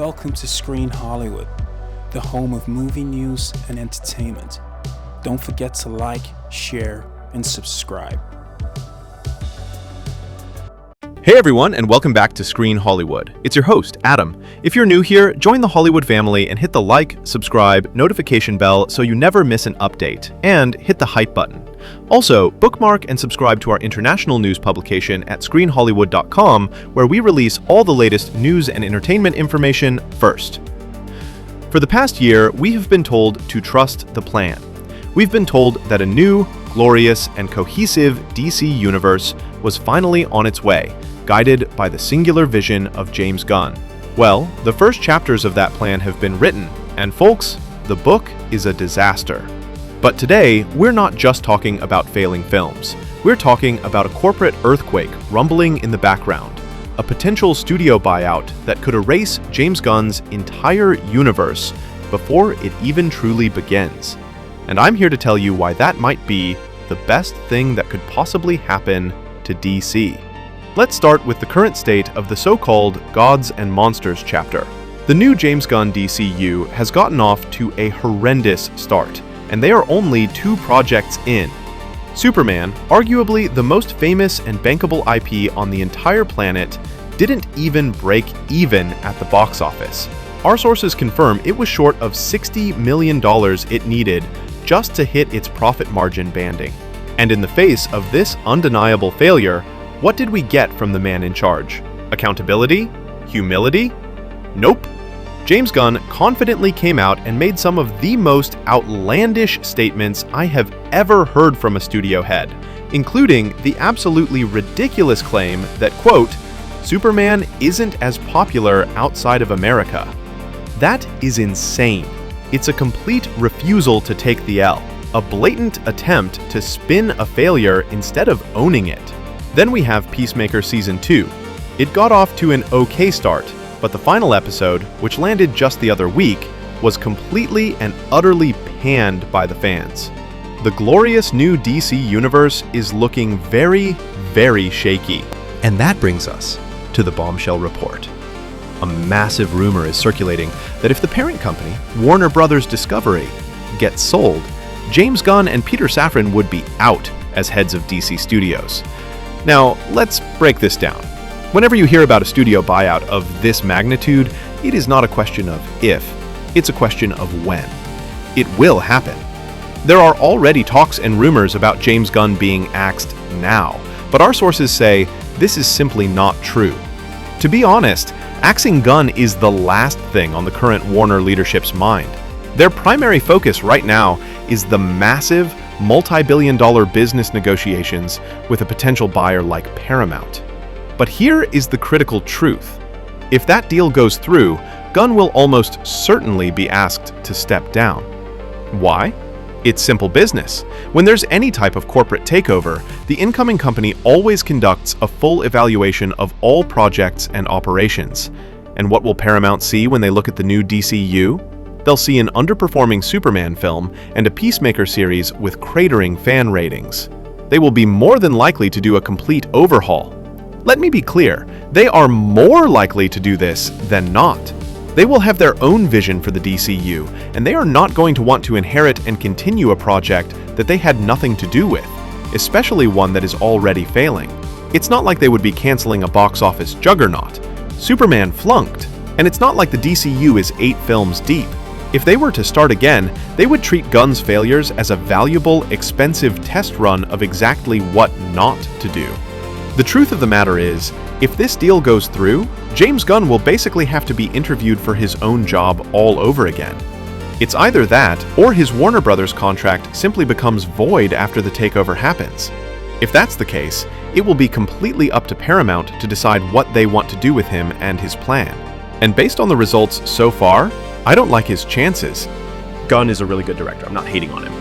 Welcome to Screen Hollywood, the home of movie news and entertainment. Don't forget to like, share, and subscribe. Hey everyone, and welcome back to Screen Hollywood. It's your host, Adam. If you're new here, join the Hollywood family and hit the like, subscribe, notification bell so you never miss an update, and hit the hype button. Also, bookmark and subscribe to our international news publication at screenhollywood.com, where we release all the latest news and entertainment information first. For the past year, we have been told to trust the plan. We've been told that a new, glorious, and cohesive DC universe was finally on its way, guided by the singular vision of James Gunn. Well, the first chapters of that plan have been written, and folks, the book is a disaster. But today, we're not just talking about failing films. We're talking about a corporate earthquake rumbling in the background, a potential studio buyout that could erase James Gunn's entire universe before it even truly begins. And I'm here to tell you why that might be the best thing that could possibly happen to DC. Let's start with the current state of the so-called Gods and Monsters chapter. The new James Gunn DCU has gotten off to a horrendous start, and they are only 2 projects in. Superman, arguably the most famous and bankable IP on the entire planet, didn't even break even at the box office. Our sources confirm it was short of $60 million it needed just to hit its profit margin banding. And in the face of this undeniable failure, what did we get from the man in charge? Accountability? Humility? Nope. James Gunn confidently came out and made some of the most outlandish statements I have ever heard from a studio head, including the absolutely ridiculous claim that, quote, Superman isn't as popular outside of America. That is insane. It's a complete refusal to take the L, a blatant attempt to spin a failure instead of owning it. Then we have Peacemaker Season 2. It got off to an okay start, but the final episode, which landed just the other week, was completely and utterly panned by the fans. The glorious new DC universe is looking very, very shaky. And that brings us to the bombshell report. A massive rumor is circulating that if the parent company, Warner Bros. Discovery, gets sold, James Gunn and Peter Safran would be out as heads of DC Studios. Now, let's break this down. Whenever you hear about a studio buyout of this magnitude, it is not a question of if, it's a question of when. It will happen. There are already talks and rumors about James Gunn being axed now, but our sources say this is simply not true. To be honest, axing Gunn is the last thing on the current Warner leadership's mind. Their primary focus right now is the massive, multi-billion-dollar business negotiations with a potential buyer like Paramount. But here is the critical truth. If that deal goes through, Gunn will almost certainly be asked to step down. Why? It's simple business. When there's any type of corporate takeover, the incoming company always conducts a full evaluation of all projects and operations. And what will Paramount see when they look at the new DCU? They'll see an underperforming Superman film and a Peacemaker series with cratering fan ratings. They will be more than likely to do a complete overhaul. Let me be clear, they are more likely to do this than not. They will have their own vision for the DCU, and they are not going to want to inherit and continue a project that they had nothing to do with, especially one that is already failing. It's not like they would be canceling a box office juggernaut. Superman flunked, and it's not like the DCU is 8 films deep. If they were to start again, they would treat Gunn's failures as a valuable, expensive test run of exactly what not to do. The truth of the matter is, if this deal goes through, James Gunn will basically have to be interviewed for his own job all over again. It's either that, or his Warner Bros. Contract simply becomes void after the takeover happens. If that's the case, it will be completely up to Paramount to decide what they want to do with him and his plan. And based on the results so far, I don't like his chances. Gunn is a really good director. I'm not hating on him.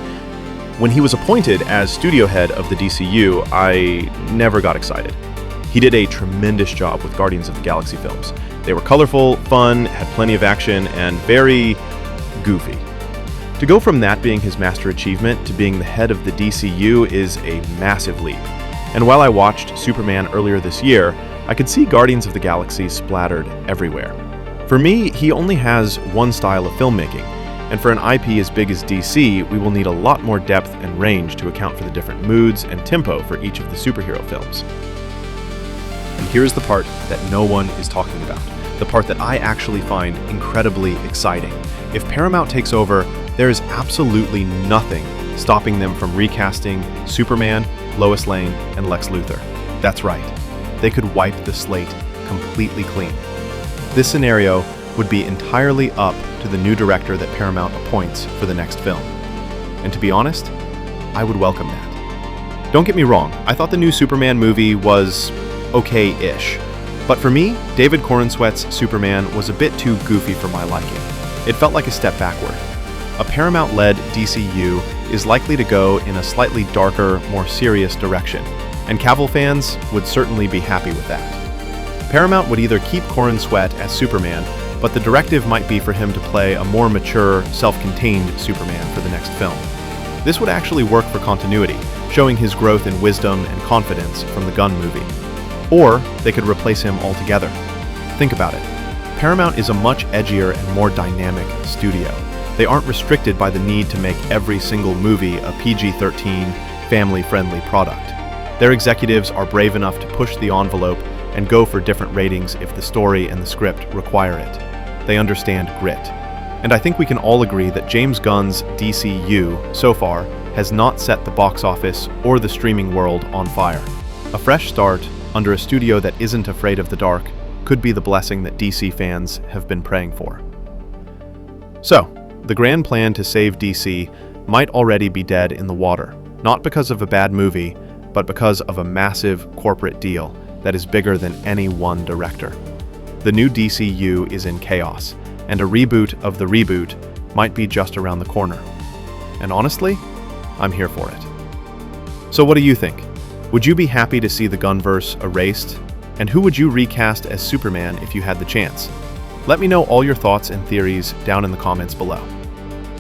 When he was appointed as studio head of the DCU, I never got excited. He did a tremendous job with Guardians of the Galaxy films. They were colorful, fun, had plenty of action, and very goofy. To go from that being his master achievement to being the head of the DCU is a massive leap. And while I watched Superman earlier this year, I could see Guardians of the Galaxy splattered everywhere. For me, he only has one style of filmmaking, and for an IP as big as DC, we will need a lot more depth and range to account for the different moods and tempo for each of the superhero films. And here's the part that no one is talking about, the part that I actually find incredibly exciting. If Paramount takes over, there is absolutely nothing stopping them from recasting Superman, Lois Lane, and Lex Luthor. That's right, they could wipe the slate completely clean. This scenario would be entirely up to the new director that Paramount appoints for the next film. And to be honest, I would welcome that. Don't get me wrong, I thought the new Superman movie was okay-ish. But for me, David Corenswet's Superman was a bit too goofy for my liking. It felt like a step backward. A Paramount-led DCU is likely to go in a slightly darker, more serious direction, and Cavill fans would certainly be happy with that. Paramount would either keep Corenswet as Superman, but the directive might be for him to play a more mature, self-contained Superman for the next film. This would actually work for continuity, showing his growth in wisdom and confidence from the Gunn movie. Or they could replace him altogether. Think about it. Paramount is a much edgier and more dynamic studio. They aren't restricted by the need to make every single movie a PG-13, family-friendly product. Their executives are brave enough to push the envelope and go for different ratings if the story and the script require it. They understand grit. And I think we can all agree that James Gunn's DCU, so far, has not set the box office or the streaming world on fire. A fresh start, under a studio that isn't afraid of the dark, could be the blessing that DC fans have been praying for. So, the grand plan to save DC might already be dead in the water, not because of a bad movie, but because of a massive corporate deal that is bigger than any one director. The new DCU is in chaos, and a reboot of the reboot might be just around the corner. And honestly, I'm here for it. So what do you think? Would you be happy to see the Gunn-verse erased? And who would you recast as Superman if you had the chance? Let me know all your thoughts and theories down in the comments below.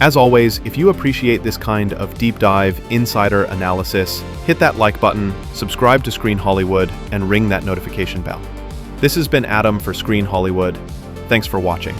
As always, if you appreciate this kind of deep dive, insider analysis, hit that like button, subscribe to Screen Hollywood, and ring that notification bell. This has been Adam for Screen Hollywood. Thanks for watching.